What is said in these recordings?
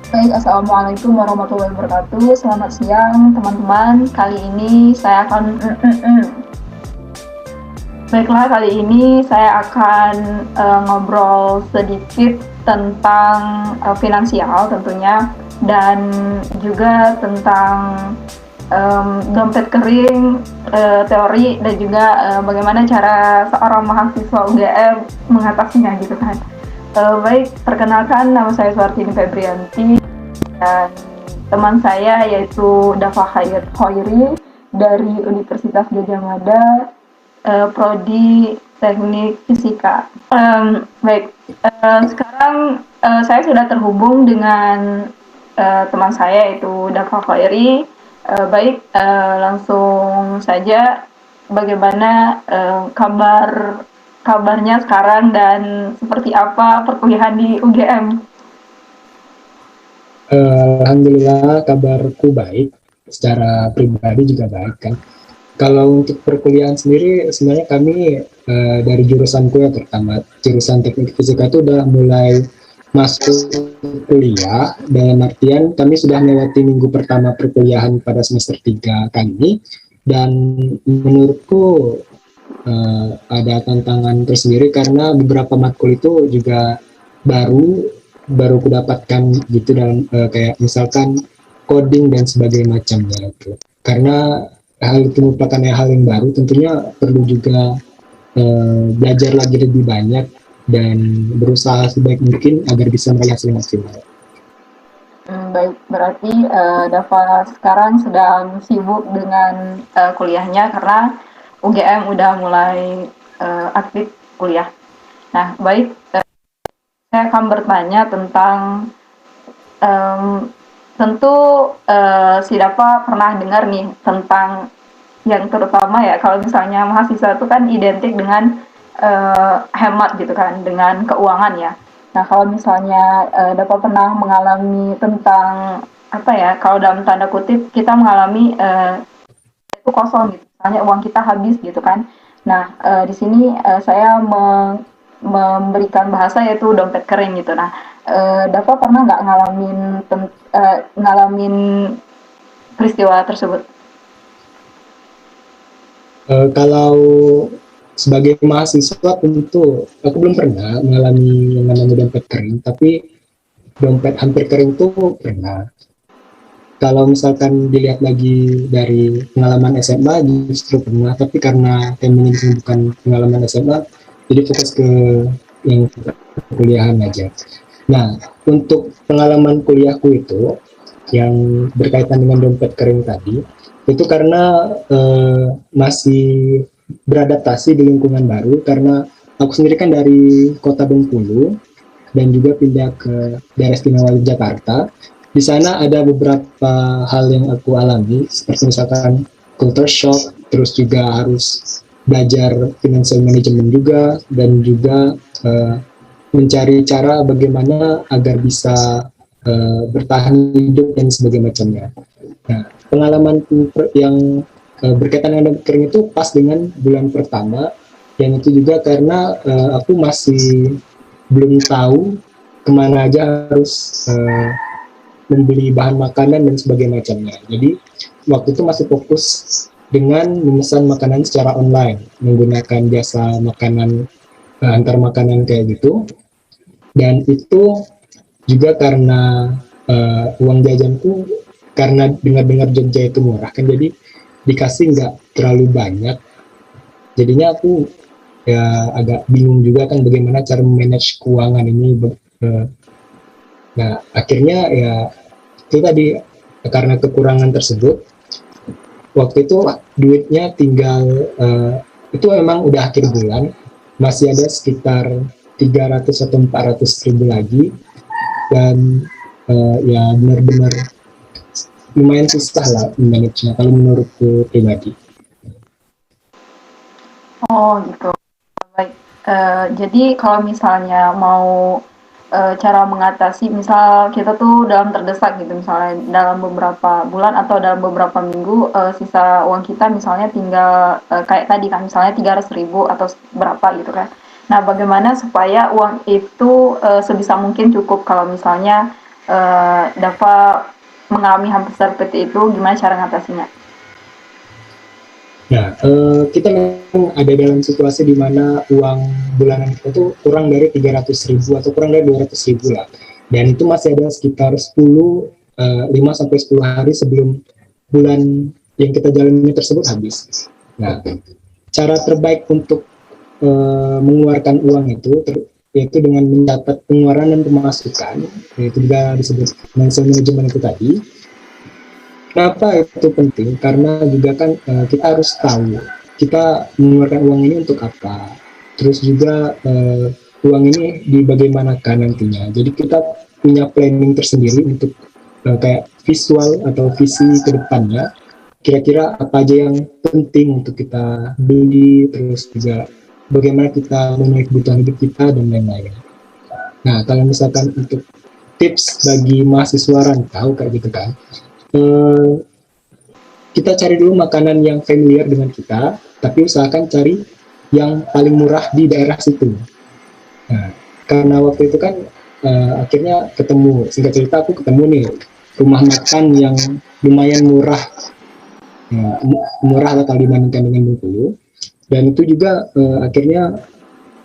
Baik, Assalamualaikum warahmatullahi wabarakatuh. Selamat siang, teman-teman. Kali ini saya akan baiklah, kali ini saya akan ngobrol sedikit tentang finansial tentunya, dan juga tentang dompet kering, teori, dan juga bagaimana cara seorang mahasiswa UGM mengatasinya gitu kan. Baik, perkenalkan, nama saya Suartini Febrianti dan teman saya yaitu Dafa Khairi dari Universitas Gadjah Mada, prodi Teknik Fisika. Baik, sekarang saya sudah terhubung dengan teman saya yaitu Dafa Khairi. Baik, langsung saja, bagaimana kabarnya sekarang dan seperti apa perkuliahan di UGM? Alhamdulillah kabarku baik, secara pribadi juga baik kan. Kalau untuk perkuliahan sendiri, sebenarnya kami dari jurusanku ya, terutama jurusan teknik fisika itu udah mulai masuk kuliah, dalam artian kami sudah melewati minggu pertama perkuliahan pada semester 3 kali, dan menurutku ada tantangan tersendiri karena beberapa matkul itu juga baru baru kudapatkan gitu, dan kayak misalkan coding dan sebagainya macamnya itu. Karena hal itu merupakan hal yang baru, tentunya perlu juga belajar lagi lebih banyak dan berusaha sebaik mungkin agar bisa meraih hasil maksimal. Baik, berarti Dava sekarang sedang sibuk dengan kuliahnya karena UGM udah mulai aktif kuliah. Nah, baik, saya akan bertanya tentang tentu si Dava pernah dengar nih tentang yang terutama ya, kalau misalnya mahasiswa itu kan identik dengan hemat gitu kan, dengan keuangan ya. Nah, kalau misalnya Dapat pernah mengalami tentang apa ya, kalau dalam tanda kutip kita mengalami itu kosong gitu, misalnya uang kita habis gitu kan. Nah, di sini saya memberikan bahasa yaitu dompet kering gitu. Nah, Dapat pernah nggak ngalamin peristiwa tersebut? Kalau sebagai mahasiswa tentu aku belum pernah mengalami yang namanya dompet kering, tapi dompet hampir kering tuh pernah. Kalau misalkan dilihat lagi dari pengalaman SMA justru pernah, tapi karena temanya ini bukan pengalaman SMA, jadi fokus ke yang kuliahan aja. Nah, untuk pengalaman kuliahku itu yang berkaitan dengan dompet kering tadi, itu karena masih beradaptasi di lingkungan baru, karena aku sendiri kan dari kota Bengkulu dan juga pindah ke daerah istimewa Yogyakarta. Di sana ada beberapa hal yang aku alami, seperti misalkan culture shock, terus juga harus belajar financial management juga, dan juga mencari cara bagaimana agar bisa bertahan hidup dan sebagainya macamnya. Nah, pengalaman yang berkaitan dengan kering itu pas dengan bulan pertama, yang itu juga karena aku masih belum tahu kemana aja harus membeli bahan makanan dan sebagainya macamnya. Jadi waktu itu masih fokus dengan memesan makanan secara online, menggunakan jasa makanan, antar makanan kayak gitu. Dan itu juga karena uang jajanku, karena dengar-dengar Jogja itu murah kan, jadi dikasih nggak terlalu banyak. Jadinya aku ya agak bingung juga kan bagaimana cara manage keuangan ini. Nah, akhirnya ya itu tadi, karena kekurangan tersebut, waktu itu duitnya tinggal itu emang udah akhir bulan, masih ada sekitar 300 atau 400 ribu lagi, dan ya benar-benar lumayan susah lah manage-nya kalau menurutku pribadi. Oh gitu. Baik. Jadi kalau misalnya mau cara mengatasi, misal kita tuh dalam terdesak gitu, misalnya dalam beberapa bulan atau dalam beberapa minggu, sisa uang kita misalnya tinggal kayak tadi kan, misalnya 300.000 atau berapa gitu kan. Nah, bagaimana supaya uang itu sebisa mungkin cukup kalau misalnya Dapat mengalami hal seperti itu, gimana cara ngatasinya? Nah, kita memang ada dalam situasi di mana uang bulanan kita tuh kurang dari 300.000 atau kurang dari 200.000 lah. Dan itu masih ada sekitar 5 sampai 10 hari sebelum bulan yang kita jalani tersebut habis. Nah, cara terbaik untuk mengeluarkan uang itu yaitu dengan mencatat pengeluaran dan pemasukan, yaitu juga disebut financial management itu tadi. Kenapa itu penting? Karena juga kan kita harus tahu kita mengeluarkan uang ini untuk apa. Terus juga uang ini dibagaimanakan nantinya. Jadi kita punya planning tersendiri untuk kayak visual atau visi ke depannya. Kira-kira apa aja yang penting untuk kita beli, terus juga bagaimana kita memenuhi kebutuhan hidup kita dan lain-lain. Nah, kalau misalkan untuk tips bagi mahasiswa rantau kayak gitu kan, eh, kita cari dulu makanan yang familiar dengan kita, tapi usahakan cari yang paling murah di daerah situ. Nah, karena waktu itu kan akhirnya ketemu, singkat cerita aku ketemu nih rumah makan yang lumayan murah, murah lah kalau dibandingkan dengan Bengkulu. Dan itu juga akhirnya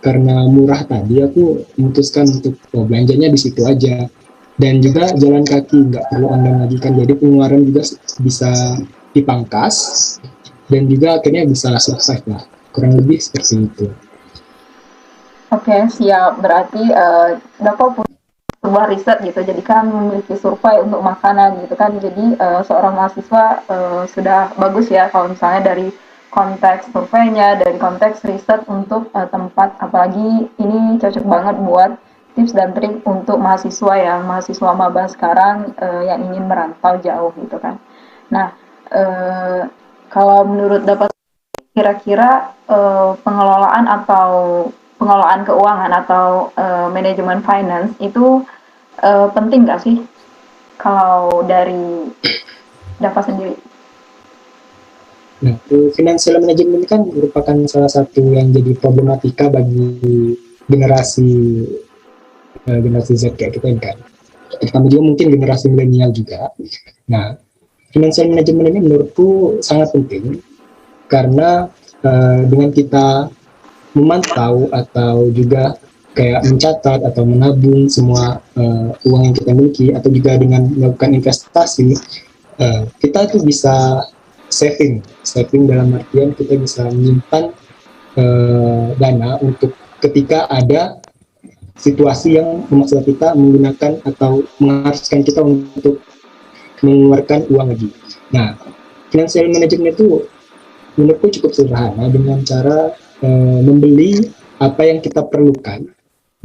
karena murah tadi aku memutuskan untuk belanjanya di situ aja. Dan juga jalan kaki, nggak perlu online lagi kan, jadi pengeluaran juga bisa dipangkas dan juga akhirnya bisa survive lah, kurang lebih seperti itu. Oke, siap. Berarti Dapat punya sebuah riset gitu, jadi kan memiliki survei untuk makanan gitu kan. Jadi seorang mahasiswa sudah bagus ya kalau misalnya dari konteks surveinya, dari konteks riset untuk tempat, apalagi ini cocok banget buat tips dan trik untuk mahasiswa maba sekarang yang ingin merantau jauh gitu kan. Nah, kalau menurut Dapat kira-kira pengelolaan keuangan atau manajemen finance itu penting nggak sih kalau dari Dapat sendiri? Nah, financial management kan merupakan salah satu yang jadi problematika bagi generasi generasi Z kayak kita kan. Terutama juga mungkin generasi milenial juga. Nah, financial management ini menurutku sangat penting karena dengan kita memantau atau juga kayak mencatat atau menabung semua uang yang kita miliki atau juga dengan melakukan investasi, kita tuh bisa saving dalam artian kita bisa menyimpan dana untuk ketika ada situasi yang memaksa kita menggunakan atau mengharuskan kita untuk mengeluarkan uang lagi. Nah, financial management itu menurutku cukup sederhana dengan cara membeli apa yang kita perlukan,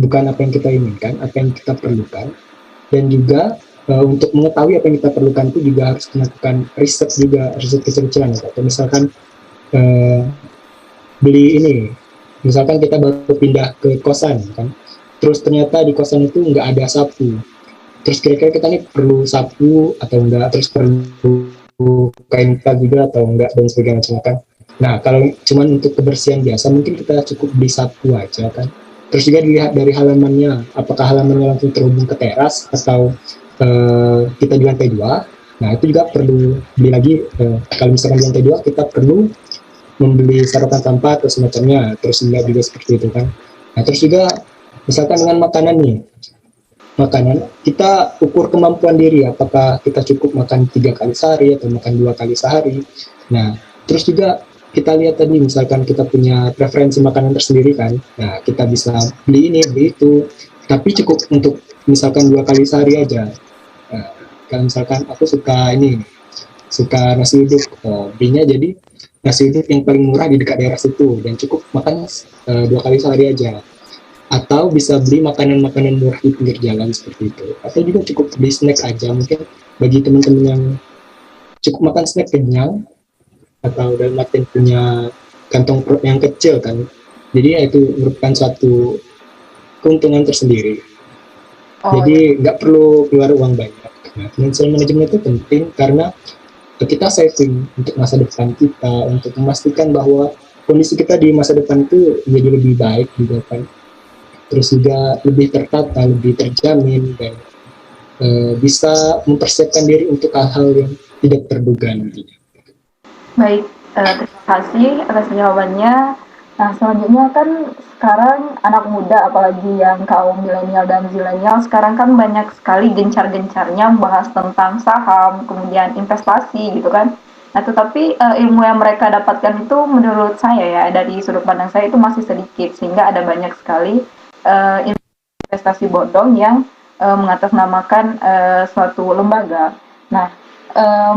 bukan apa yang kita inginkan, apa yang kita perlukan, dan juga untuk mengetahui apa yang kita perlukan itu juga harus melakukan riset juga, riset kecil-kecilan. Atau misalkan beli ini, misalkan kita baru pindah ke kosan kan, terus ternyata di kosan itu nggak ada sapu, terus kira-kira kita nih perlu sapu atau enggak, terus perlu kain juga atau enggak, dan sebagainya macam. Nah, kalau cuma untuk kebersihan biasa mungkin kita cukup beli sapu aja kan. Terus juga dilihat dari halamannya, apakah halamannya langsung terhubung ke teras atau kita di lantai 2. Nah, itu juga perlu beli lagi. Kalau misalkan di lantai 2 kita perlu membeli sarapan sampah atau semacamnya, terus juga seperti itu kan. Nah, terus juga misalkan dengan makanan nih, makanan kita ukur kemampuan diri, apakah kita cukup makan 3 kali sehari atau makan 2 kali sehari. Nah, terus juga kita lihat tadi misalkan kita punya preferensi makanan tersendiri kan, nah kita bisa beli ini beli itu, tapi cukup untuk misalkan 2 kali sehari aja. Nah, kalau misalkan aku suka suka nasi uduk, belinya jadi nasi uduk yang paling murah di dekat daerah situ dan cukup makan 2 kali sehari aja. Atau bisa beli makanan-makanan murah di pinggir jalan seperti itu. Atau juga cukup beli snack aja, mungkin bagi teman-teman yang cukup makan snack kenyang atau dalam artian punya kantong perut yang kecil kan. Jadi ya itu merupakan suatu keuntungan tersendiri. Jadi nggak perlu keluar uang banyak. Nah, financial management itu penting karena kita saving untuk masa depan kita, untuk memastikan bahwa kondisi kita di masa depan itu menjadi lebih baik juga kan. Terus juga lebih tertata, lebih terjamin, dan bisa mempersiapkan diri untuk hal-hal yang tidak terduga nantinya. Baik, terima kasih atas jawabannya. Nah, selanjutnya kan sekarang anak muda, apalagi yang kaum milenial dan zilenial, sekarang kan banyak sekali gencar-gencarnya membahas tentang saham, kemudian investasi gitu kan. Nah, tetapi ilmu yang mereka dapatkan itu menurut saya ya, dari sudut pandang saya itu masih sedikit, sehingga ada banyak sekali investasi bodong yang mengatasnamakan suatu lembaga. Nah,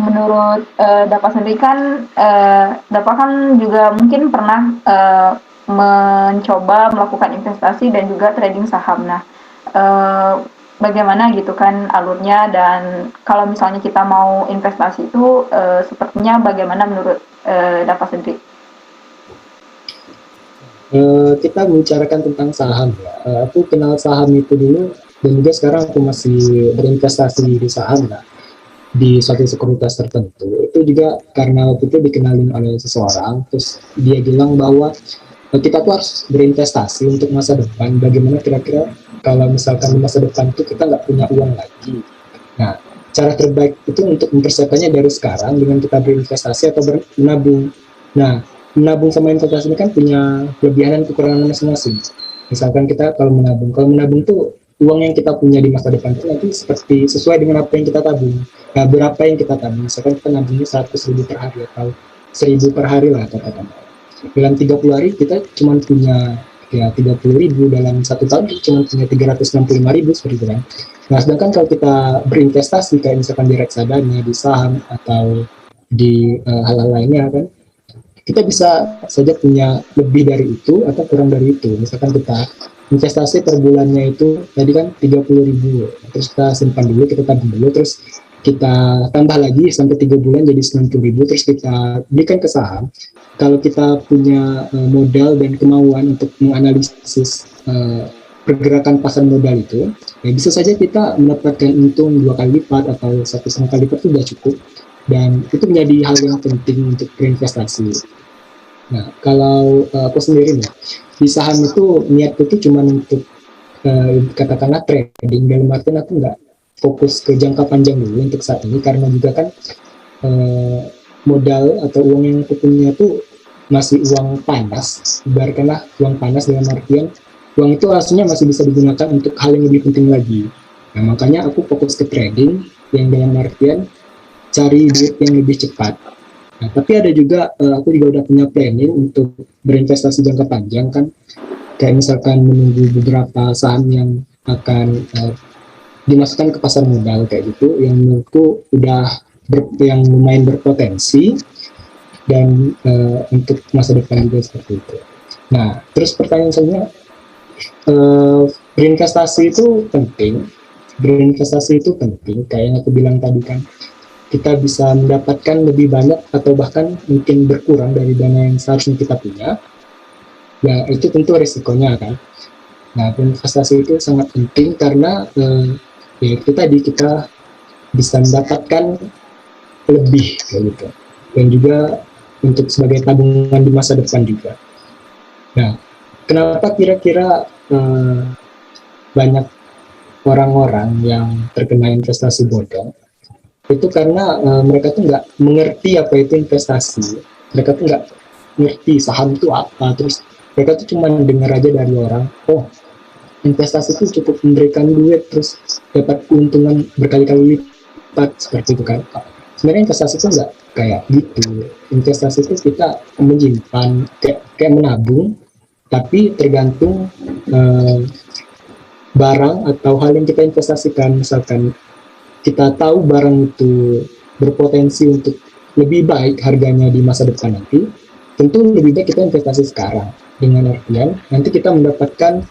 menurut Dapat sendiri kan, Dapat kan juga mungkin pernah mencoba melakukan investasi dan juga trading saham. Nah, bagaimana gitu kan alurnya, dan kalau misalnya kita mau investasi itu sepertinya bagaimana menurut Dapat sendiri? Kita membicarakan tentang saham ya. Aku kenal saham itu dulu dan juga sekarang aku masih berinvestasi di saham lah, di suatu sekuritas tertentu. Itu juga karena waktu itu dikenalin oleh seseorang, terus dia bilang bahwa kita tuh harus berinvestasi untuk masa depan. Bagaimana kira-kira kalau misalkan di masa depan itu kita nggak punya uang lagi. Nah, cara terbaik itu untuk mempersiapkannya dari sekarang dengan kita berinvestasi atau menabung. Nah, menabung sama investasi ini kan punya kelebihan dan kekurangan masing-masing. Misalkan kita kalau menabung tuh uang yang kita punya di masa depan itu nanti seperti sesuai dengan apa yang kita tabung. Nah, berapa yang kita tabung? Misalkan kita nabungnya 100.000 per hari atau 1.000 per hari lah katakan. Dalam 30 hari kita cuma punya ya 30.000, dalam satu tahun kita cuma punya 365.000 seperti itu kan. Nah, sedangkan kalau kita berinvestasi kayak misalkan di reksadana, di saham atau di hal-hal lainnya kan, kita bisa saja punya lebih dari itu atau kurang dari itu. Misalkan kita investasi per bulannya itu tadi kan 30.000, terus kita simpan dulu, kita tabung dulu, terus kita tambah lagi sampai 3 bulan jadi 90.000, terus kita belikan ke saham. Kalau kita punya modal dan kemauan untuk menganalisis pergerakan pasar modal itu, ya bisa saja kita mendapatkan untung 2 kali lipat atau 1,5 kali lipat itu sudah cukup, dan itu menjadi hal yang penting untuk berinvestasi. Nah, kalau aku sendiri nih, di saham itu niatku itu cuma untuk katakanlah trading, dalam artian aku nggak fokus ke jangka panjang dulu untuk saat ini, karena juga kan modal atau uang yang aku punya itu masih uang panas, ibaratkanlah uang panas dalam artian uang itu aslinya masih bisa digunakan untuk hal yang lebih penting lagi. Nah, makanya aku fokus ke trading yang dalam artian cari duit yang lebih cepat. Nah, tapi ada juga, aku juga udah punya planning untuk berinvestasi jangka panjang kan, kayak misalkan menunggu beberapa saham yang akan dimasukkan ke pasar modal kayak gitu, yang menurutku udah yang lumayan berpotensi dan untuk masa depan juga seperti itu. Nah, terus pertanyaan selanjutnya, berinvestasi itu penting. Berinvestasi itu penting, kayak yang aku bilang tadi kan, kita bisa mendapatkan lebih banyak atau bahkan mungkin berkurang dari dana yang seharusnya kita punya. Ya, itu tentu risikonya kan. Nah, investasi itu sangat penting karena ya itu tadi, kita bisa mendapatkan lebih kayak gitu. Dan juga untuk sebagai tabungan di masa depan juga. Nah, kenapa kira-kira banyak orang-orang yang terkena investasi bodong? Itu karena mereka tuh nggak mengerti apa itu investasi. Mereka tuh nggak ngerti saham itu apa. Terus mereka tuh cuma dengar aja dari orang, oh investasi itu cukup memberikan duit, terus dapat keuntungan berkali-kali lipat seperti itu kan. Sebenarnya investasi itu nggak kayak gitu. Investasi itu kita menyimpan kayak menabung, tapi tergantung barang atau hal yang kita investasikan. Misalkan kita tahu barang itu berpotensi untuk lebih baik harganya di masa depan nanti, tentu lebih baik kita investasi sekarang, dengan artian nanti kita mendapatkan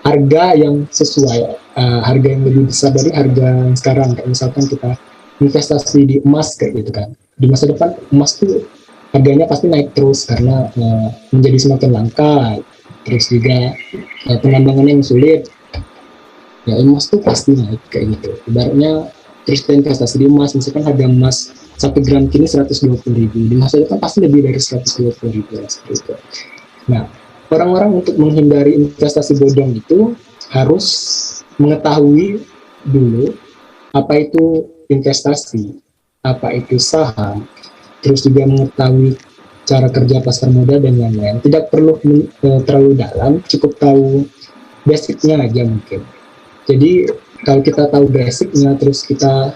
harga yang sesuai, harga yang lebih besar dari harga yang sekarang. Kayak misalkan kita investasi di emas kayak gitu kan, di masa depan emas tuh harganya pasti naik terus karena menjadi semakin langka, terus juga penambangannya yang sulit. Ya, emas tuh pasti naik kayak gitu. Ibaratnya terus kita investasi di emas, misalkan harga emas 1 gram kini 120.000, di masa depan pasti lebih dari 120.000 seperti itu. Nah, orang-orang untuk menghindari investasi bodong itu harus mengetahui dulu apa itu investasi, apa itu saham, terus juga mengetahui cara kerja pasar modal dan lain-lain. Tidak perlu terlalu dalam, cukup tahu basicnya aja mungkin. Jadi kalau kita tahu basicnya, terus kita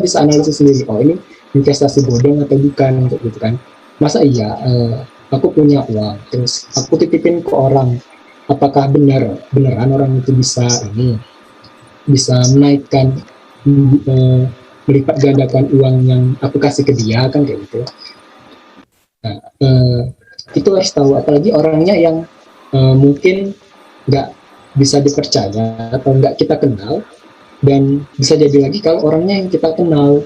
bisa analisis sendiri, oh ini investasi bodong atau bukan, gitu kan. Masa iya aku punya uang, terus aku titipin ke orang, apakah beneran orang itu bisa menaikkan, melipat gandakan uang yang aku kasih ke dia, kan kayak gitu. Nah, itu harus tahu, apalagi orangnya yang mungkin nggak bisa dipercaya atau nggak kita kenal, dan bisa jadi lagi kalau orangnya yang kita kenal.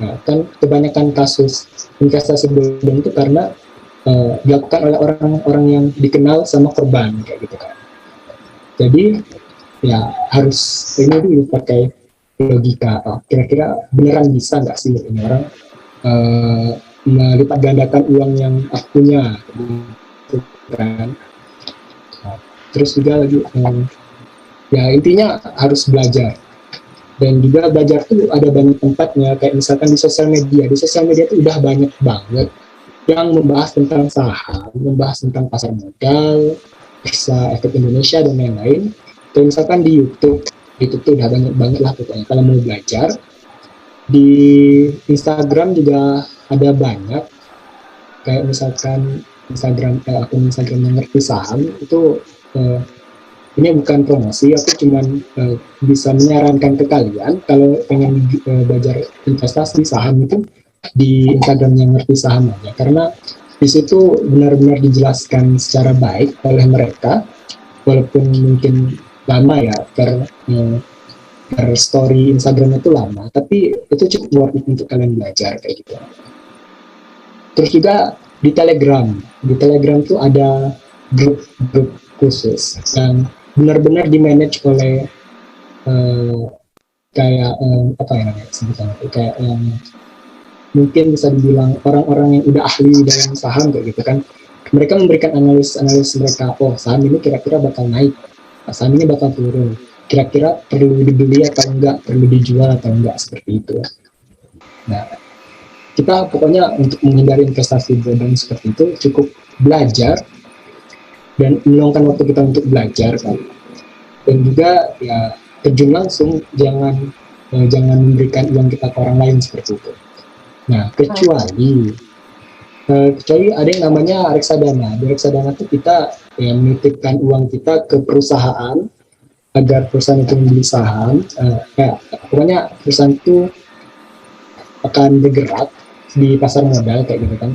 Nah, kan kebanyakan kasus investasi bodong itu karena dilakukan oleh orang-orang yang dikenal sama korban, kayak gitu kan. Jadi ya harus ini dulu pakai logika, oh, kira-kira beneran bisa nggak sih ini orang melipat gandakan uang yang aku punya, gitu kan. Nah, terus juga lagi ya intinya harus belajar, dan juga belajar tuh ada banyak tempatnya, kayak misalkan di sosial media tuh udah banyak banget yang membahas tentang saham, membahas tentang pasar modal, bisa efek Indonesia dan lain-lain. Kayak misalkan di YouTube tuh udah banyak banget lah pokoknya kalau mau belajar. Di Instagram juga ada banyak, kayak misalkan akun Instagram yang ngerti saham itu, ini bukan promosi, aku cuman bisa menyarankan ke kalian kalau pengen belajar investasi saham itu di Instagram yang ngerti saham aja, karena di situ benar-benar dijelaskan secara baik oleh mereka, walaupun mungkin lama ya, per story Instagram itu lama, tapi itu cukup worth it untuk kalian belajar kayak gitu. Terus juga di Telegram tuh ada grup khusus yang benar-benar di-manage oleh kayak apa ya namanya sebutannya, kayak mungkin bisa dibilang orang-orang yang udah ahli dalam saham kayak gitu kan. Mereka memberikan analis mereka, oh saham ini kira-kira bakal naik, saham ini bakal turun, kira-kira perlu dibeli atau enggak, perlu dijual atau enggak, seperti itu. Nah, kita pokoknya untuk menghindari investasi bodong seperti itu cukup belajar dan meluangkan waktu kita untuk belajar kan. Dan juga ya terjun langsung, jangan memberikan uang kita ke orang lain seperti itu. Nah, kecuali ada yang namanya reksadana. Di reksadana itu kita ya menitipkan uang kita ke perusahaan agar perusahaan itu membeli saham. Pokoknya perusahaan itu akan bergerak di pasar modal kayak gitu kan.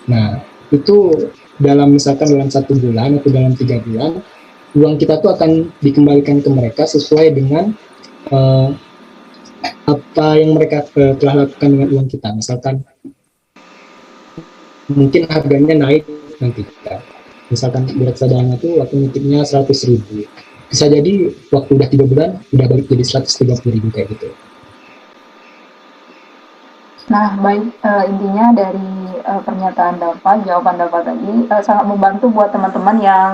Nah, itu misalkan dalam 1 bulan atau dalam 3 bulan, uang kita tuh akan dikembalikan ke mereka sesuai dengan apa yang mereka telah lakukan dengan uang kita. Misalkan mungkin harganya naik nanti, misalkan di reksadana itu waktu nitipnya 100.000, bisa jadi waktu udah 3 bulan udah balik jadi 130.000 kayak gitu. Nah, baik, intinya dari pernyataan jawaban Dafa tadi sangat membantu buat teman-teman yang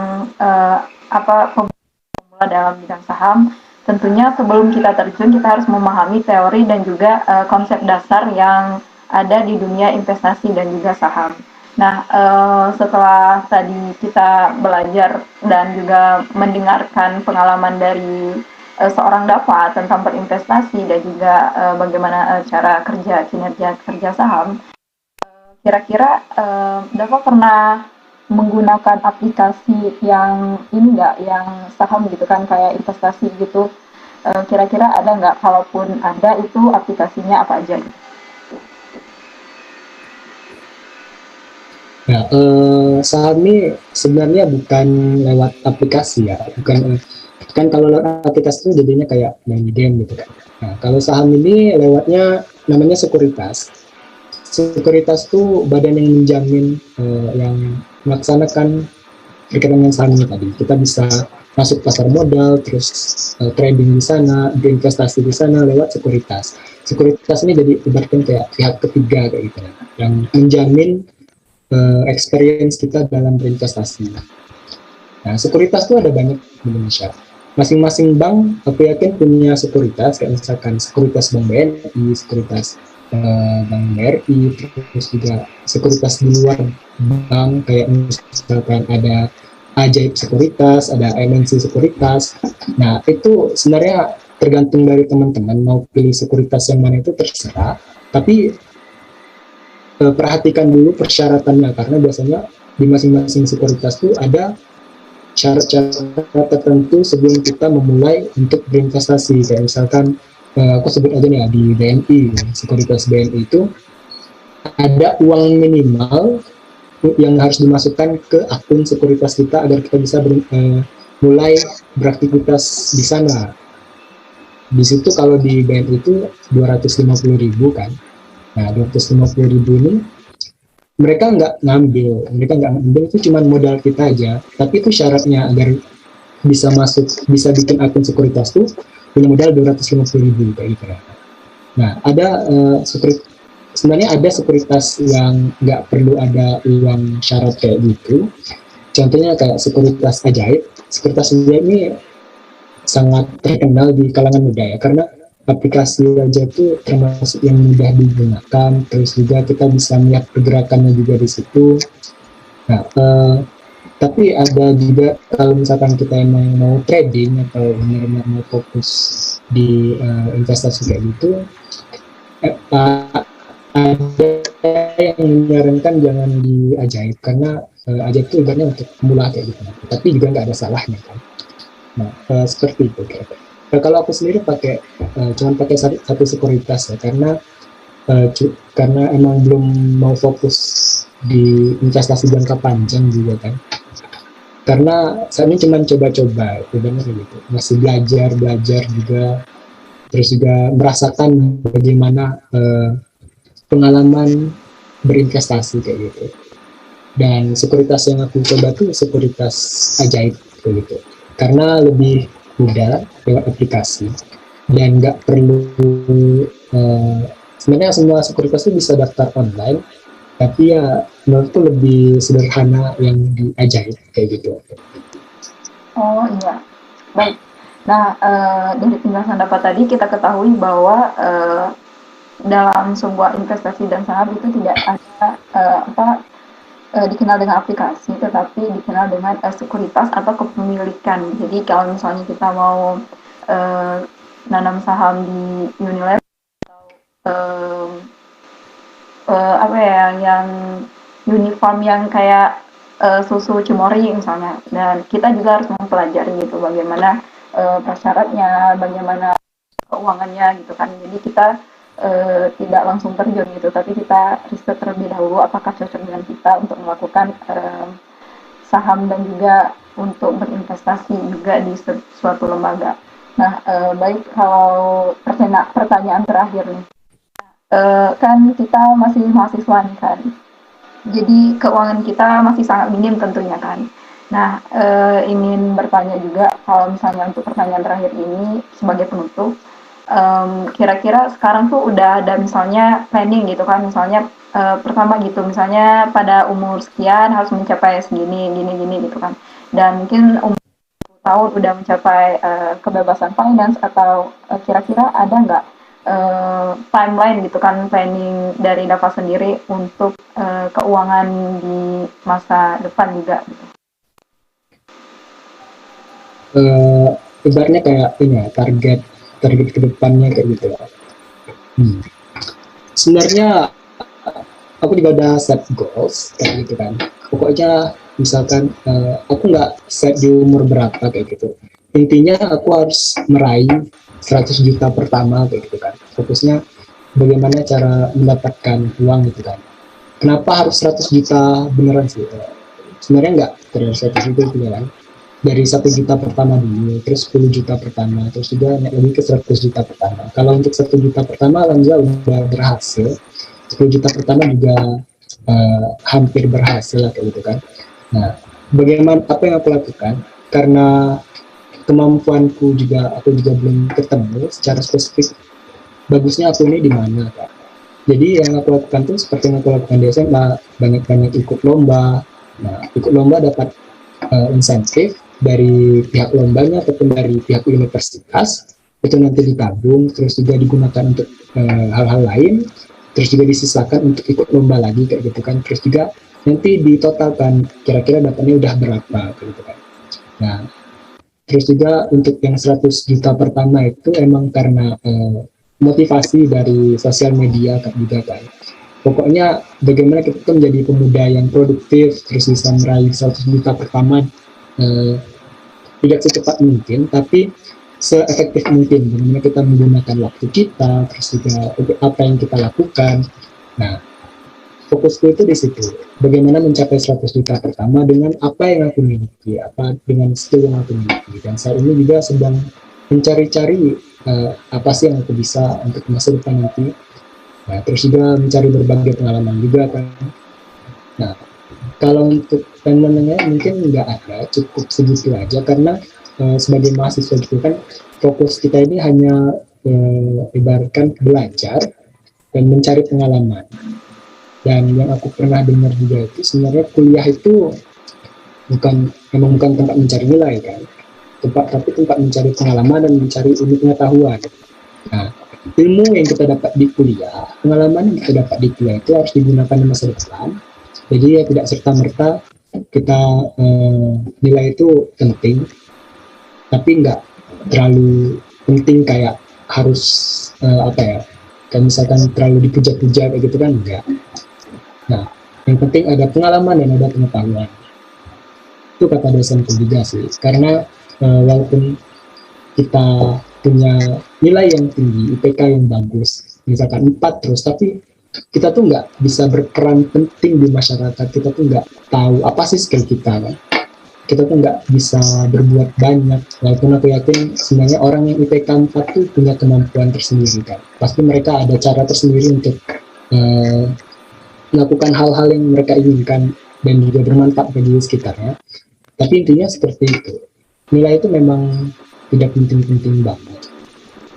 pemula dalam bidang saham. Tentunya sebelum kita terjun, kita harus memahami teori dan juga konsep dasar yang ada di dunia investasi dan juga saham. Nah, setelah tadi kita belajar dan juga mendengarkan pengalaman dari seorang Dafa tentang berinvestasi dan juga bagaimana kinerja kerja saham, kira-kira Dafa pernah menggunakan aplikasi yang ini nggak, yang saham gitu kan, kayak investasi gitu, kira-kira ada nggak? Kalaupun ada, itu aplikasinya apa aja? Nah, saham ini sebenarnya bukan lewat aplikasi ya, kan kalau lewat aplikasi itu jadinya kayak main game gitu kan. Nah, kalau saham ini lewatnya namanya sekuritas. Sekuritas itu badan yang menjamin, yang melaksanakan perkembangan saham ini tadi. Kita bisa masuk pasar modal, terus trading di sana, berinvestasi di sana lewat sekuritas. Sekuritas ini jadi ibaratkan kayak pihak ketiga kayak gitu, yang menjamin experience kita dalam berinvestasi. Nah, sekuritas itu ada banyak di Indonesia. masing-masing bank aku yakin punya sekuritas, kayak misalkan sekuritas Bank BNI, sekuritas Bank BRI, terus juga sekuritas di luar bank kayak misalkan ada Ajaib Sekuritas, ada MNC Sekuritas. Nah itu sebenarnya tergantung dari teman-teman mau pilih sekuritas yang mana itu terserah, tapi perhatikan dulu persyaratannya karena biasanya di masing-masing sekuritas itu ada syarat-syarat tertentu sebelum kita memulai untuk berinvestasi. Kayak misalkan aku sebut aja nih ya, di BNI, sekuritas BNI itu ada uang minimal yang harus dimasukkan ke akun sekuritas kita agar kita bisa mulai beraktivitas di sana. Di situ kalau di BNI itu 250.000 kan. Nah 250.000 ini mereka nggak ngambil itu cuma modal kita aja, tapi itu syaratnya agar bisa masuk, bisa bikin akun sekuritas tuh punya modal 250.000 kayak gitu. Nah ada sebenarnya ada sekuritas yang nggak perlu ada uang syarat kayak gitu, contohnya kayak sekuritas Ajaib. Sekuritas Ajaib ini sangat terkenal di kalangan muda ya, karena aplikasi aja itu termasuk yang mudah digunakan, terus juga kita bisa melihat pergerakannya juga di situ. Nah, tapi ada juga kalau misalkan kita emang mau trading atau benar-benar mau fokus di investasi kayak gitu, ada yang menyarankan jangan di Ajaib karena Ajaib itu ibaratnya untuk pemula kayak gitu, tapi juga nggak ada salahnya kan. Nah, seperti itu kira-kira. Nah, kalau aku sendiri cuman pakai satu sekuritas ya, karena emang belum mau fokus di investasi jangka panjang juga kan. Karena saat ini cuma coba-coba, itu benar gitu. Masih belajar juga, terus juga merasakan bagaimana pengalaman berinvestasi kayak gitu. Dan sekuritas yang aku coba tuh sekuritas Ajaib kayak gitu. Karena lebih mudah lewat aplikasi dan nggak perlu sebenarnya semua sekuritas itu bisa daftar online, tapi ya menurutku lebih sederhana yang di Ajaib kayak gitu. Oh iya, baik. Nah, dari penjelasan Dapat tadi kita ketahui bahwa dalam sebuah investasi dan saham itu tidak ada dikenal dengan aplikasi, tetapi dikenal dengan sekuritas atau kepemilikan. Jadi kalau misalnya kita mau nanam saham di Unilever atau apa ya, yang uniform yang kayak susu Cimory misalnya, dan kita juga harus mempelajari gitu bagaimana prasyaratnya, bagaimana keuangannya gitu kan. Jadi kita tidak langsung terjun gitu, tapi kita riset terlebih dahulu apakah cocok dengan kita untuk melakukan saham dan juga untuk berinvestasi juga di suatu lembaga. Nah, baik, kalau pertanyaan terakhir nih, kan kita masih mahasiswa nih kan, jadi keuangan kita masih sangat minim tentunya kan. Nah, ingin bertanya juga kalau misalnya untuk pertanyaan terakhir ini sebagai penutup, kira-kira sekarang tuh udah ada misalnya planning gitu kan, misalnya pertama gitu, misalnya pada umur sekian harus mencapai segini, gini gitu kan, dan mungkin umur 10 tahun udah mencapai kebebasan finance, atau kira-kira ada nggak timeline gitu kan, planning dari Dava sendiri untuk keuangan di masa depan juga gitu. Ibaratnya kayak ini ya, target kedepannya kayak gitu ya. Sebenarnya aku juga ada set goals kayak gitu kan. Pokoknya misalkan aku nggak set di umur berapa kayak gitu. Intinya aku harus meraih 100 juta pertama kayak gitu kan. Fokusnya bagaimana cara mendapatkan uang gitu kan. Kenapa harus 100 juta beneran sih? Sebenarnya nggak terus 100 juta gitu kan. Dari 1 juta pertama dulu, terus 10 juta pertama, terus juga naik lagi ke 100 juta pertama. Kalau untuk 1 juta pertama, alhamdulillah udah berhasil. 10 juta pertama juga hampir berhasil kayak gitu kan. Nah, bagaimana, apa yang aku lakukan? Karena kemampuanku juga, aku juga belum ketemu secara spesifik bagusnya aku ini di mana kan. Jadi yang aku lakukan tuh seperti yang aku lakukan di SMA, banyak-banyak ikut lomba. Nah, ikut lomba dapat insentif, dari pihak lombanya ataupun dari pihak universitas, itu nanti ditabung terus juga digunakan untuk hal-hal lain, terus juga disisakan untuk ikut lomba lagi kayak gitu kan, terus juga nanti ditotalkan kira-kira dapatnya udah berapa kayak gitu kan. Nah, terus juga untuk yang 100 juta pertama itu emang karena motivasi dari sosial media kan juga kan. Pokoknya bagaimana kita tuh menjadi pemuda yang produktif terus bisa meraih 100 juta pertama eh, tidak secepat mungkin tapi seefektif mungkin, bagaimana kita menggunakan waktu kita terus juga apa yang kita lakukan. Nah, fokusku itu di situ, bagaimana mencapai 100 juta pertama dengan apa yang aku miliki, apa dengan skill yang aku miliki, dan saat ini juga sedang mencari-cari apa sih yang aku bisa untuk masa depan nanti. Nah, terus juga mencari berbagai pengalaman juga kan. Nah, kalau untuk teman-temannya mungkin nggak ada, cukup segitu aja karena sebagai mahasiswa gitu kan, fokus kita ini hanya ibaratkan belajar dan mencari pengalaman. Dan yang aku pernah dengar juga itu sebenarnya kuliah itu memang bukan tempat mencari nilai kan, tapi tempat mencari pengalaman dan mencari ilmu pengetahuan. Nah, ilmu yang kita dapat di kuliah, pengalaman yang kita dapat di kuliah itu harus digunakan di masa depan. Jadi ya tidak serta-merta kita nilai itu penting, tapi nggak terlalu penting kayak harus apa ya, kayak misalkan terlalu dipuja-puja kayak gitu kan, enggak. Nah, yang penting ada pengalaman dan ada pengetahuan. Itu kata dosenku juga sih, karena walaupun kita punya nilai yang tinggi, IPK yang bagus, misalkan 4 terus, tapi kita tuh nggak bisa berperan penting di masyarakat, kita tuh nggak tahu apa sih skill kita kan. Kita tuh nggak bisa berbuat banyak, walaupun aku yakin sebenarnya orang yang IPK 4 tuh punya kemampuan tersendiri kan. Pasti mereka ada cara tersendiri untuk melakukan hal-hal yang mereka inginkan dan juga bermanfaat bagi sekitarnya. Tapi intinya seperti itu. Nilai itu memang tidak penting-penting banget.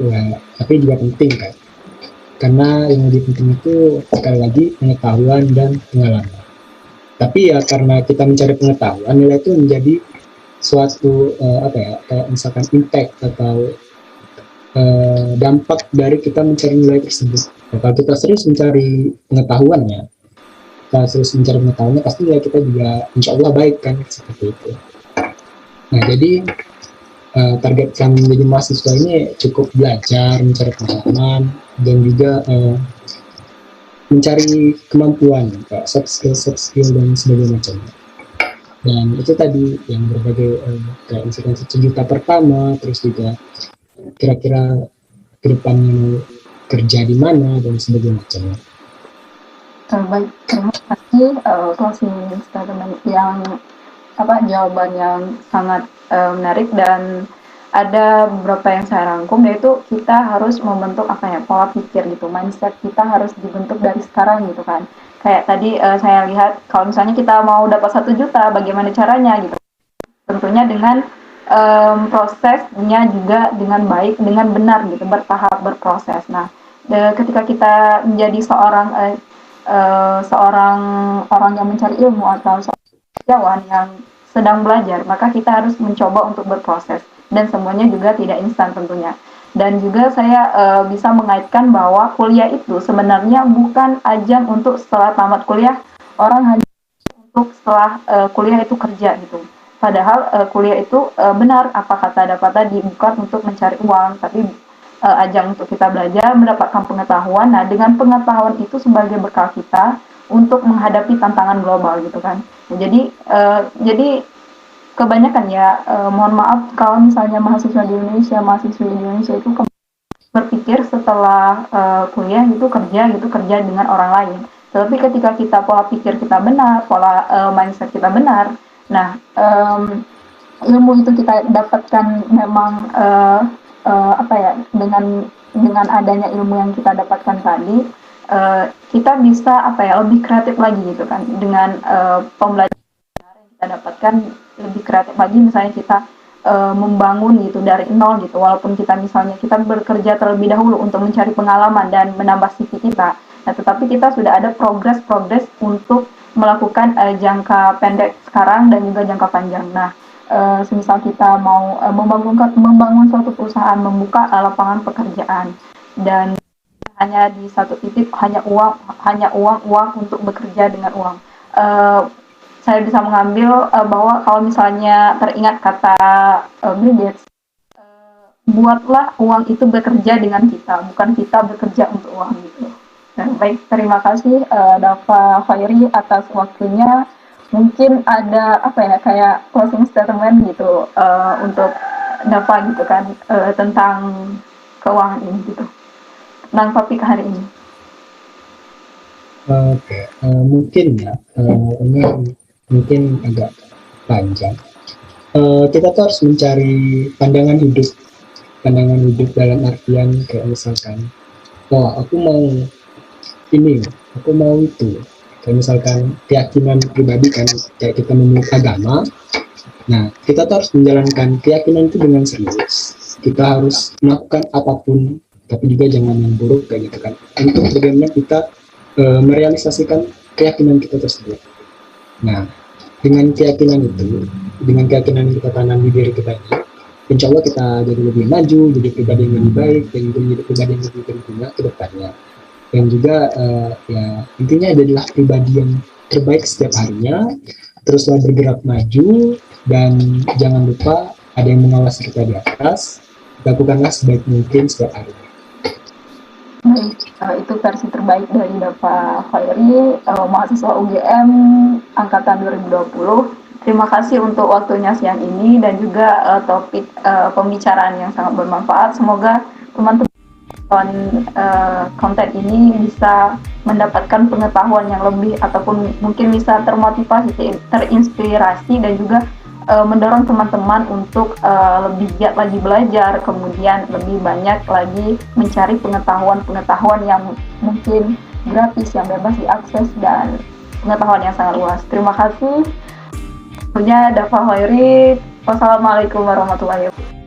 Ya, tapi juga penting kan. Karena yang lebih penting itu sekali lagi pengetahuan dan pengalaman. Tapi ya karena kita mencari pengetahuan, nilai itu menjadi suatu apa ya, kayak misalkan impact atau dampak dari kita mencari nilai tersebut. Nah, kalau kita serius mencari pengetahuannya, kita serius mencari pengetahuannya, pasti nilai kita juga insya Allah baik kan, seperti itu. Nah, jadi target kami menjadi mahasiswa ini cukup belajar, mencari pengalaman, dan juga mencari kemampuan, kayak soft skill dan sebagainya macam. Dan itu tadi yang berbagai kayak misalkan 1 juta pertama, terus juga kira-kira kedepannya mau kerja di mana dan sebagainya macam. Baik, terima kasih closing statement yang jawaban yang sangat menarik, dan ada beberapa yang saya rangkum, yaitu kita harus membentuk pola pikir gitu, mindset kita harus dibentuk dari sekarang gitu kan. Kayak tadi saya lihat kalau misalnya kita mau dapat 1 juta, bagaimana caranya gitu. Tentunya dengan prosesnya juga dengan baik, dengan benar gitu, bertahap, berproses. Nah, ketika kita menjadi seorang orang yang mencari ilmu atau seorang yang sedang belajar, maka kita harus mencoba untuk berproses, dan semuanya juga tidak instan tentunya. Dan juga saya bisa mengaitkan bahwa kuliah itu sebenarnya bukan ajang untuk setelah tamat kuliah orang hanya untuk setelah kuliah itu kerja gitu. Padahal kuliah itu benar apa kata ada tadi, bukan untuk mencari uang, tapi ajang untuk kita belajar, mendapatkan pengetahuan. Nah, dengan pengetahuan itu sebagai bekal kita untuk menghadapi tantangan global gitu kan. Nah, jadi kebanyakan ya, mohon maaf kalau misalnya mahasiswa di Indonesia itu berpikir setelah kuliah itu kerja dengan orang lain. Tetapi ketika kita pola pikir kita benar, pola mindset kita benar, nah ilmu itu kita dapatkan memang dengan adanya ilmu yang kita dapatkan tadi, kita bisa lebih kreatif lagi gitu kan, dengan pembelajaran yang kita dapatkan lebih kreatif lagi. Misalnya kita membangun gitu dari nol gitu, walaupun kita misalnya kita bekerja terlebih dahulu untuk mencari pengalaman dan menambah CV kita, nah tetapi kita sudah ada progres untuk melakukan jangka pendek sekarang dan juga jangka panjang. Nah, semisal kita mau membangun suatu perusahaan, membuka lapangan pekerjaan, dan hanya di satu titik hanya uang untuk bekerja dengan uang. Saya bisa mengambil bahwa kalau misalnya teringat kata Bill Gates, buatlah uang itu bekerja dengan kita, bukan kita bekerja untuk uang gitu. Dan baik, terima kasih Dava Khairi atas waktunya. Mungkin ada kayak closing statement gitu untuk Dava gitu kan, tentang keuangan ini gitu, tentang topik hari ini. Oke, mungkin ya, ini mungkin agak panjang. Kita tuh harus mencari pandangan hidup dalam artian kayak misalkan, aku mau ini, aku mau itu. Kayak misalkan keyakinan pribadi kan, kayak kita memeluk agama. Nah, kita tuh harus menjalankan keyakinan itu dengan serius. Kita harus melakukan apapun, tapi juga jangan yang buruk kayak gitu kan. Untuk bagaimana kita merealisasikan keyakinan kita tersebut. Nah, dengan keyakinan yang kita tanam di diri kita ini, insya Allah kita jadi lebih maju, jadi pribadi yang lebih baik, dan jadi pribadi yang lebih berguna ke depannya. Dan juga ya intinya adalah pribadi yang terbaik setiap harinya, teruslah bergerak maju, dan jangan lupa ada yang mengawasi kita di atas, lakukanlah sebaik mungkin setiap harinya. Itu versi terbaik dari Dava Khairi, mahasiswa UGM angkatan 2020. Terima kasih untuk waktunya siang ini dan juga topik pembicaraan yang sangat bermanfaat. Semoga teman-teman konten ini bisa mendapatkan pengetahuan yang lebih, ataupun mungkin bisa termotivasi, terinspirasi, dan juga mendorong teman-teman untuk lebih giat lagi belajar, kemudian lebih banyak lagi mencari pengetahuan yang mungkin gratis, yang bebas diakses, dan pengetahuan yang sangat luas. Terima kasih. Punya Dava Khairi. Wassalamualaikum warahmatullahi wabarakatuh.